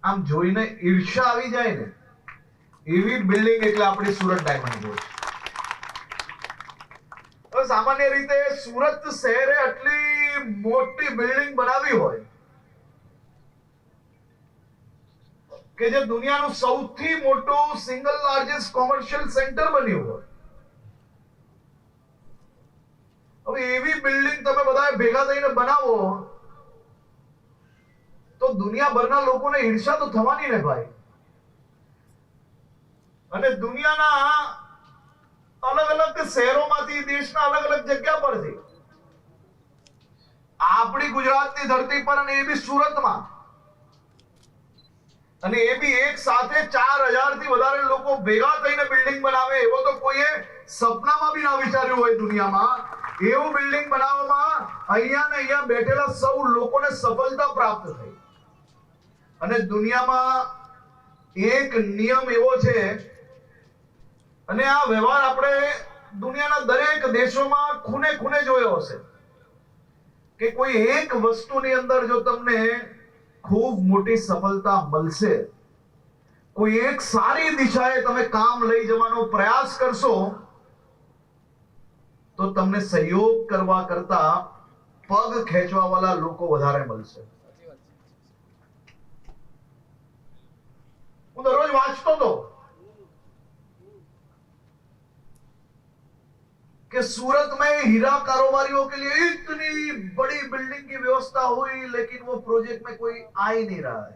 આમ જોઈને ઈર્ષ્યા આવી જાય ને એવી બિલ્ડિંગ એટલે આપણી સુરત ડાયમંડ રોડ. હવે સામાન્ય રીતે સુરત શહેરે આટલી મોટી બિલ્ડિંગ બનાવી હોય કે જે દુનિયાનું સૌથી મોટું સિંગલ લાર્જેસ્ટ કોમર્શિયલ સેન્ટર બન્યું હોય. હવે એવી બિલ્ડિંગ તમે બધા ભેગા થઈને બનાવો તો દુનિયાભરના લોકોને ઈર્ષ્યા તો થવાની ને ભાઈ. અને દુનિયાના અલગ અલગ શહેરોમાંથી દેશના અલગ અલગ જગ્યા પરથી આપણી ગુજરાતની ધરતી પર અને એ બી સુરતમાં અને એ બી એક સાથે 4000 થી વધારે લોકો ભેગા થઈને બિલ્ડિંગ બનાવે એવો તો કોઈએ સપનામાં બી ના વિચાર્યું હોય દુનિયામાં. એવું બિલ્ડિંગ બનાવવામાં અહીંયા ને અહીંયા બેઠેલા સૌ લોકોને સફળતા પ્રાપ્ત થઈ. અને દુનિયામાં એક નિયમ એવો છે અને આ વ્યવહાર આપણે દુનિયાના દરેક દેશોમાં ખૂણે ખૂણે જોયો હશે કે કોઈ એક વસ્તુની અંદર જો તમને ખૂબ મોટી સફળતા મળશે, કોઈ એક સારી દિશાએ તમે કામ લઈ જવાનો પ્રયાસ કરશો તો તમને સહયોગ કરવા કરતા પગ ખેંચવા વાળા લોકો વધારે મળશે. હું દરરોજ વાંચતો હતો कि सूरत में हीरा कारोबारियों के लिए इतनी बड़ी बिल्डिंग की व्यवस्था हुई लेकिन वो प्रोजेक्ट में कोई आ ही नहीं रहा है.